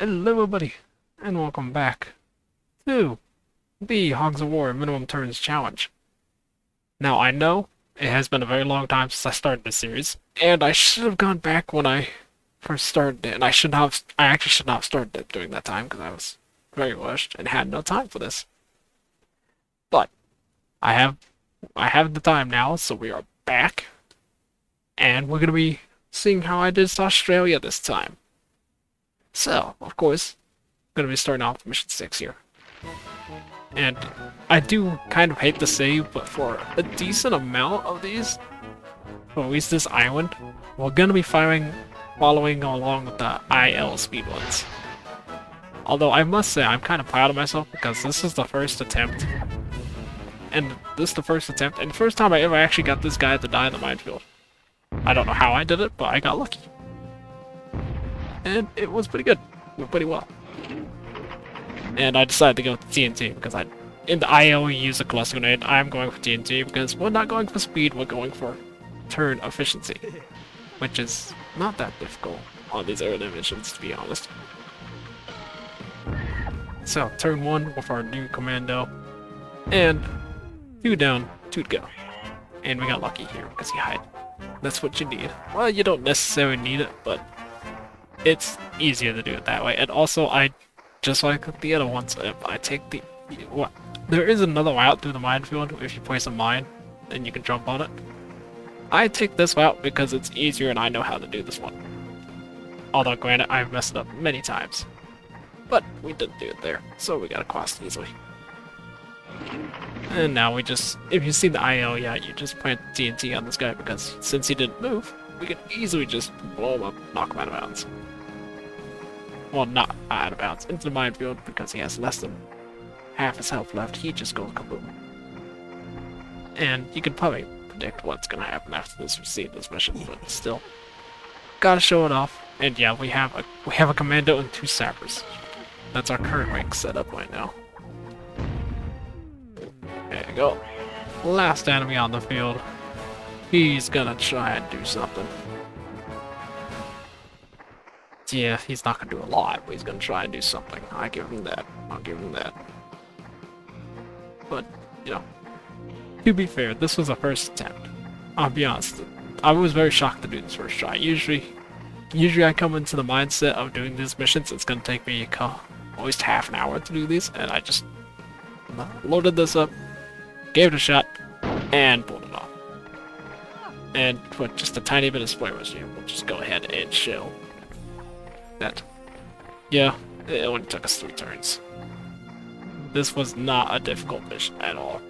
Hello everybody, and welcome back to the Hogs of War Minimum Turns Challenge. Now I know it has been a very long time since I started this series, and I should have gone back when I first started it, and I actually should not have started it during that time because I was very rushed and had no time for this. But I have I have the time now, so we are back, and we're gonna be seeing how I did Australia this time. So, of course, I'm gonna be starting off with mission 6 here. And I do kind of hate to say, but for a decent amount of these, or at least this island, we're gonna be following along with the IL speedruns. Although I must say, I'm kind of proud of myself because this is the first attempt. And this is the first attempt, and the first time I ever actually got this guy to die in the minefield. I don't know how I did it, but I got lucky. And it was pretty good. Went pretty well. And I decided to go with TNT because in the IO we use a cluster grenade. I'm going for TNT because we're not going for speed, we're going for turn efficiency, which is not that difficult on these early missions, to be honest. So turn 1 with our new commando, and 2 down, 2 to go. And we got lucky here because he hid. That's what you need. Well, you don't necessarily need it, but it's easier to do it that way. And also, just like the other ones, if I take there is another route through the minefield if you place a mine, and you can jump on it. I take this route because it's easier and I know how to do this one. Although, granted, I've messed it up many times. But we didn't do it there, so we got across it easily. And now we just, if you see the IO, yeah, you just plant TNT on this guy because since he didn't move, we can easily just blow him up, knock him out of bounds. Well, not out of bounds, into the minefield because he has less than half his health left. He just goes kaboom. And you can probably predict what's gonna happen after this mission, but still, gotta show it off. And yeah, we have a commando and 2 sappers. That's our current rank setup right now. There you go. Last enemy on the field. He's gonna try and do something. Yeah, he's not gonna do a lot, but he's gonna try and do something. I give him that. I'll give him that. But, you know, to be fair, this was a first attempt. I'll be honest. I was very shocked to do this first try. Usually I come into the mindset of doing these missions. It's gonna take me at least half an hour to do these, and I just loaded this up, gave it a shot, and pulled it off. And with just a tiny bit of spoilers here, we'll just go ahead and show that, yeah, it only took us 3 turns. This was not a difficult mission at all.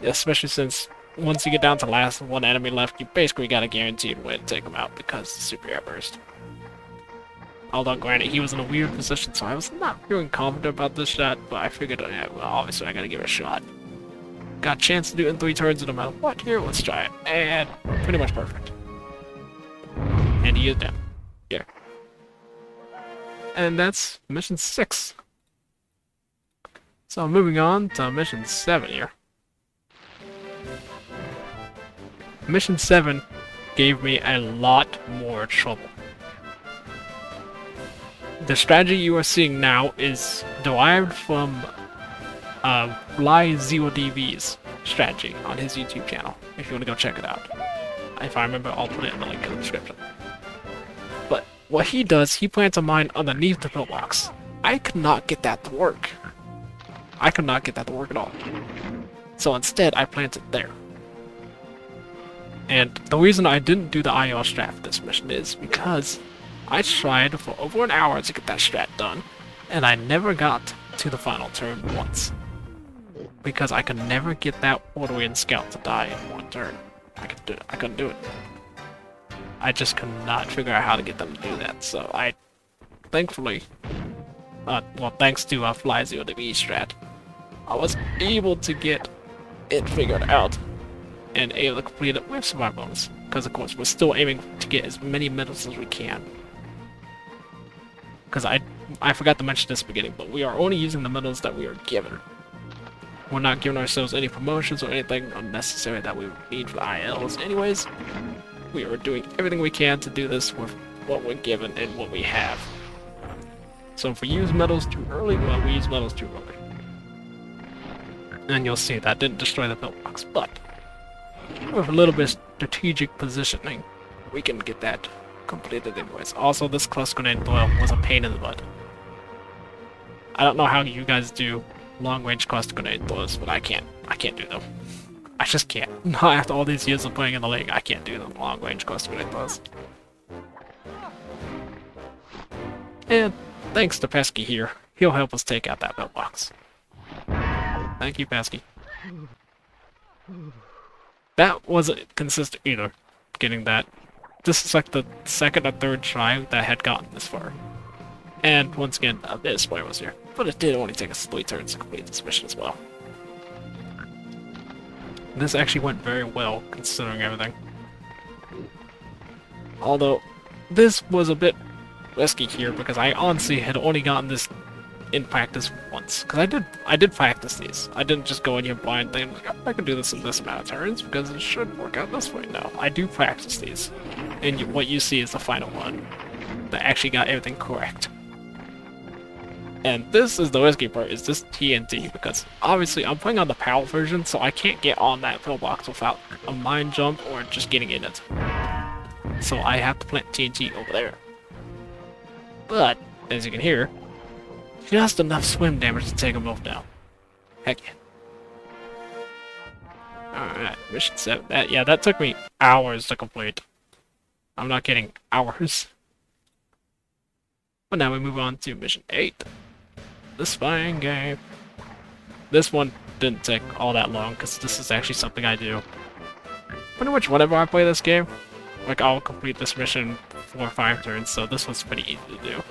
Especially since once you get down to the last 1 enemy left, you basically got a guaranteed way to take him out because the super air burst. Although granted, he was in a weird position, so I was not feeling confident about this shot, but I figured, yeah, well, obviously I gotta give it a shot. Got a chance to do it in 3 turns no matter what. Here, let's try it. And pretty much perfect. And he is down. Yeah. And that's mission 6. So moving on to mission 7 here. Mission 7 gave me a lot more trouble. The strategy you are seeing now is derived from Fly0DV's strategy on his YouTube channel, if you want to go check it out. If I remember, I'll put it in the link in the description. But what he does, he plants a mine underneath the pillbox. I could not get that to work. I could not get that to work at all. So instead, I planted there. And the reason I didn't do the IO strat for this mission is because I tried for over an hour to get that strat done, and I never got to the final turn once. Because I could never get that Orderian scout to die in 1 turn. I couldn't do it. I just could not figure out how to get them to do that, so I, thankfully, well, thanks to Fly0DV strat, I was able to get it figured out and able to complete it with survival bonus. Because of course, we're still aiming to get as many medals as we can. Because I forgot to mention this at the beginning, but we are only using the medals that we are given. We're not giving ourselves any promotions or anything unnecessary that we need for the ILs anyways. We are doing everything we can to do this with what we're given and what we have. So if we use metals too early, well, we use metals too early. And you'll see that didn't destroy the pillbox, but with a little bit of strategic positioning, we can get that completed anyways. Also, this cluster grenade throw was a pain in the butt. I don't know how you guys do long-range cluster grenade throws, but I can't do them. I just can't. Not after all these years of playing in the league, I can't do them long-range cluster grenade throws. And thanks to Pesky here, he'll help us take out that pillbox. Thank you, Pesky. That wasn't consistent either, getting that. This is like the second or third try that had gotten this far. And once again, a bit of spoiler was here, but it did only take us 3 turns to complete this mission as well. This actually went very well, considering everything. Although, this was a bit risky here, because I honestly had only gotten this in practice once. Because I did practice these. I didn't just go in here blind thinking, like, I can do this in this amount of turns, because it should work out this way. No, I do practice these. And what you see is the final one that actually got everything correct. And this is the risky part, is this TNT, because obviously I'm playing on the PAL version, so I can't get on that pillbox without a mine jump or just getting in it. So I have to plant TNT over there. But, as you can hear, just enough swim damage to take them both down. Heck yeah. Alright, mission 7. That took me hours to complete. I'm not kidding, hours. But now we move on to mission 8. The spying game. This one didn't take all that long, because this is actually something I do pretty much whenever I play this game. Like, I'll complete this mission 4 or 5 turns, so this one's pretty easy to do.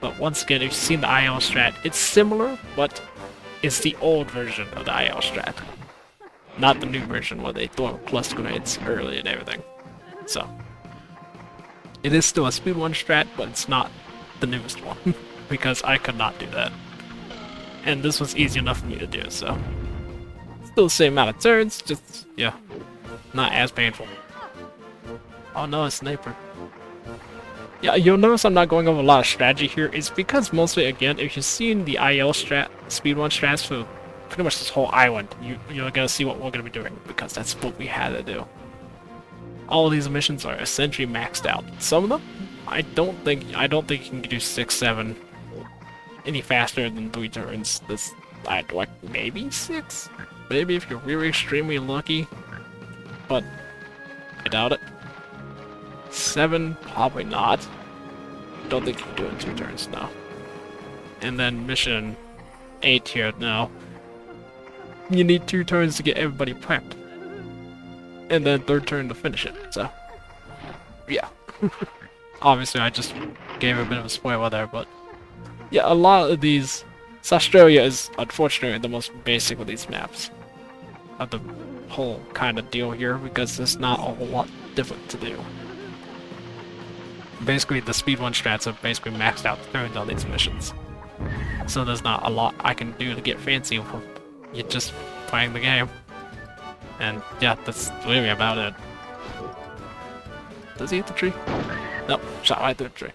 But once again, if you've seen the IL strat, it's similar, but it's the old version of the IL strat. Not the new version where they throw cluster grenades early and everything. So, it is still a speed 1 strat, but it's not the newest one. Because I could not do that. And this was easy enough for me to do, so. Still the same amount of turns, just, yeah, not as painful. Oh no, a sniper. Yeah, you'll notice I'm not going over a lot of strategy here. It's because mostly, again, if you've seen the IL strat, speed 1 strats for pretty much this whole island, you're gonna see what we're gonna be doing, because that's what we had to do. All of these missions are essentially maxed out. Some of them, I don't think you can do 6, 7 any faster than 3 turns. This, like maybe 6? Maybe if you're really extremely lucky. But I doubt it. 7, probably not. Don't think you can do it in 2 turns, no. And then mission 8 here, no. You need 2 turns to get everybody prepped. And then 3rd turn to finish it, so. Yeah. Obviously, I just gave a bit of a spoiler there, but yeah, a lot of these. Saustralia is unfortunately the most basic of these maps of the whole kind of deal here, because there's not a whole lot different to do. Basically, the speed 1 strats have basically maxed out the turns on these missions, so there's not a lot I can do to get fancy with you just playing the game. And yeah, that's really about it. Does he hit the tree? Nope, shot right through the tree.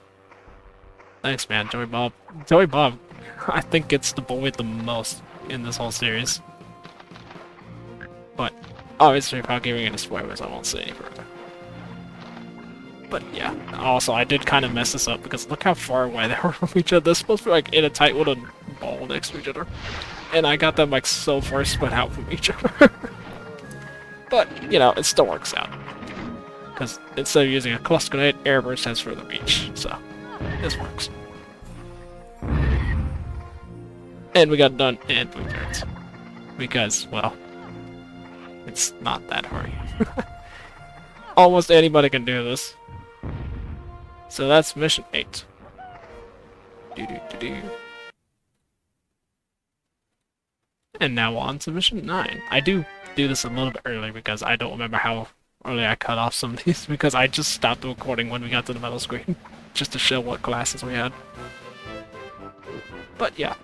Thanks, man, Joey Bob. Joey Bob, I think, gets the bullied the most in this whole series. But obviously, without giving any spoilers, I won't say any further. But yeah, also, I did kind of mess this up, because look how far away they were from each other. They're supposed to be like in a tight little ball next to each other. And I got them like so far split out from each other. But, you know, it still works out. Because instead of using a cluster grenade, airburst has further reach, so this works. And we got done in 3 turns. Because, well, it's not that hard. Almost anybody can do this. So that's mission 8. And now on to mission 9. I do this a little bit early because I don't remember how early I cut off some of these, because I just stopped the recording when we got to the metal screen just to show what classes we had. But yeah.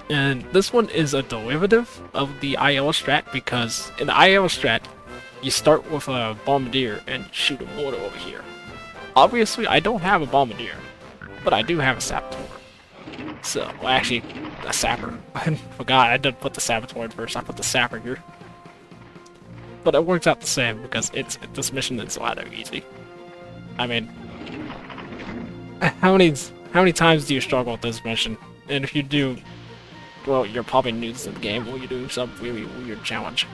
And this one is a derivative of the IL strat, because in the IL strat, you start with a bombardier and shoot a mortar over here. obviously I don't have a bombardier, but I do have a saboteur. So, well, actually, a sapper. I forgot, I didn't put the saboteur in first, I put the sapper here. But it works out the same, because this mission is rather easy. I mean, how many times do you struggle with this mission? And if you do, well, you're probably new to the game, or you do some really weird challenge.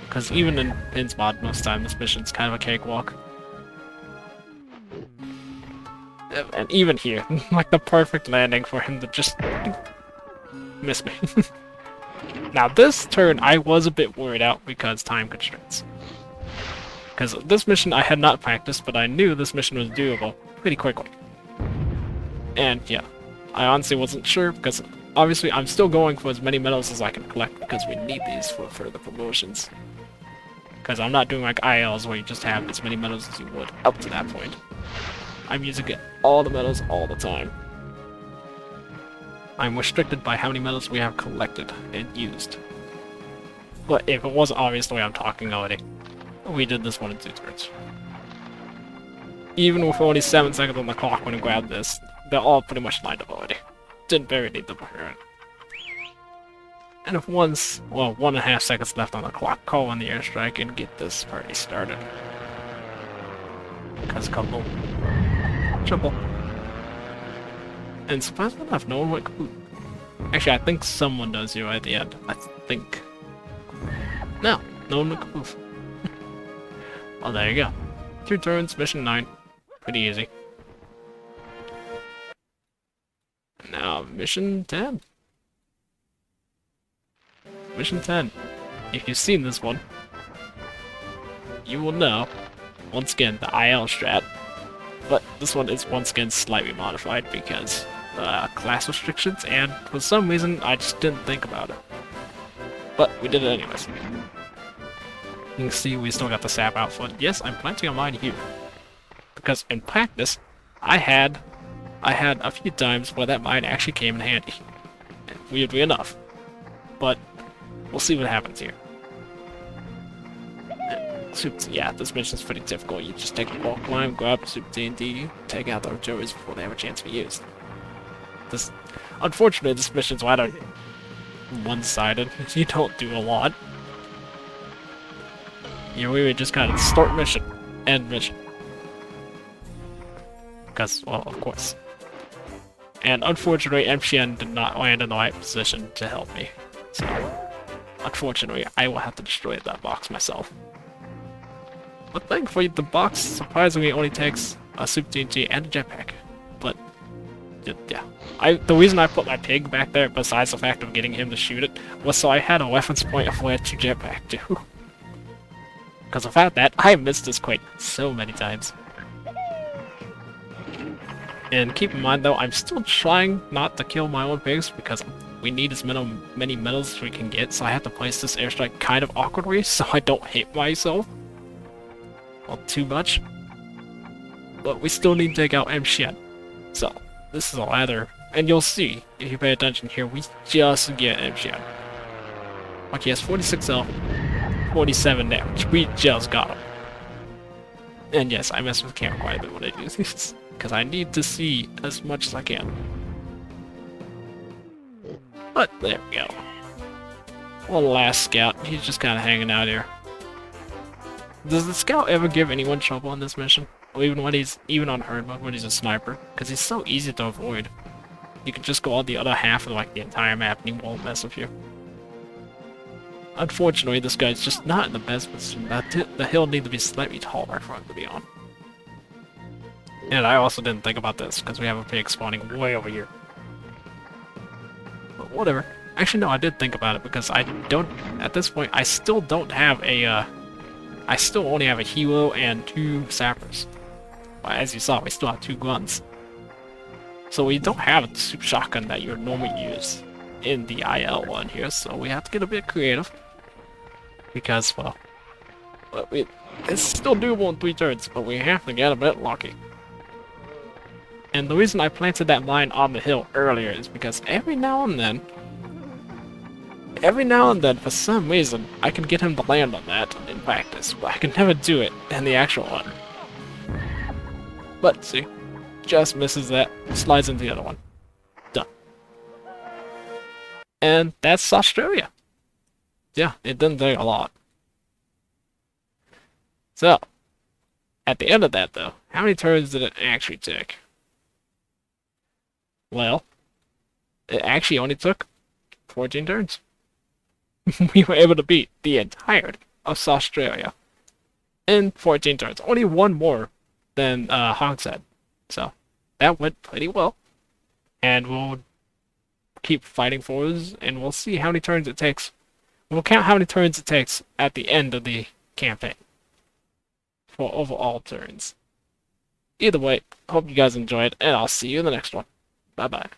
Because even in Pin's mod, most of the time, this mission's kind of a cakewalk. And even here, like the perfect landing for him to just miss me. Now this turn, I was a bit worried out because time constraints. Because this mission I had not practiced, but I knew this mission was doable pretty quickly. And yeah, I honestly wasn't sure because obviously I'm still going for as many medals as I can collect because we need these for further promotions. Because I'm not doing like ILs where you just have as many medals as you would up to that point. I'm using all the medals all the time. I'm restricted by how many medals we have collected and used. But if it wasn't obvious the way I'm talking already, we did this one in 2 turns. Even with only 7 seconds on the clock when I grabbed this, they're all pretty much lined up already. Didn't very need to prepare it. And if well, 1.5 seconds left on the clock, call in the airstrike and get this party started. Because couple. Triple. And surprisingly enough, no one went kaboot. Actually, I think someone does here at the end. I think. No one went kaboot. Well, there you go. 2 turns, mission 9. Pretty easy. Now, mission 10. Mission 10. If you've seen this one, you will know, once again, the IL strat. But this one is once again slightly modified because class restrictions, and for some reason I just didn't think about it. But we did it anyways. You can see we still got the sap outfit. Yes, I'm planting on mine here. Because in practice, I had a few times where that mine actually came in handy. Weirdly enough. But we'll see what happens here. Yeah, this mission's pretty difficult. You just take a wall climb, grab Super TNT, take out the artilleries before they have a chance to be used. Unfortunately, this mission's rather one-sided. You don't do a lot. You really just kind of start mission, end mission. Because, well, of course. And unfortunately, MCN did not land in the right position to help me. So, unfortunately, I will have to destroy that box myself. But thankfully, the box surprisingly only takes a Super TNT and a jetpack. But, yeah. The reason I put my pig back there, besides the fact of getting him to shoot it, was so I had a reference point of where to jetpack to. Because without that, I missed this quite so many times. And keep in mind though, I'm still trying not to kill my own pigs because we need as many medals as we can get, so I have to place this airstrike kind of awkwardly so I don't hit myself. Well, too much. But we still need to take out MCN. So, this is a ladder. And you'll see, if you pay attention here, we just get MCN. Okay, he has 46 health, 47 damage. We just got him. And yes, I mess with the camera quite a bit when I do this, because I need to see as much as I can. But there we go. One last scout. He's just kind of hanging out here. Does the scout ever give anyone trouble on this mission? Or even when he's on herd mode when he's a sniper? Because he's so easy to avoid. You can just go on the other half of like the entire map and he won't mess with you. Unfortunately, this guy's just not in the best position. The hill needs to be slightly taller for him to be on. And I also didn't think about this because we have a pig spawning way over here. But whatever. Actually, no, I did think about it because I don't. At this point, I still don't have a. I still only have a helo and 2 sappers. But as you saw, we still have 2 guns. So we don't have a super shotgun that you would normally use in the IL one here, so we have to get a bit creative. Because, well, it's still doable in 3 turns, but we have to get a bit lucky. And the reason I planted that mine on the hill earlier is because every now and then, for some reason, I can get him to land on that in practice, but I can never do it in the actual one. But see, just misses that, slides into the other one. Done. And that's Australia. Yeah, it didn't take a lot. So, at the end of that though, how many turns did it actually take? Well, it actually only took 14 turns. We were able to beat the entirety of Australia in 14 turns. Only one more than Hogs had. So, that went pretty well. And we'll keep fighting forwards, and we'll see how many turns it takes. We'll count how many turns it takes at the end of the campaign for overall turns. Either way, hope you guys enjoyed, and I'll see you in the next one. Bye bye.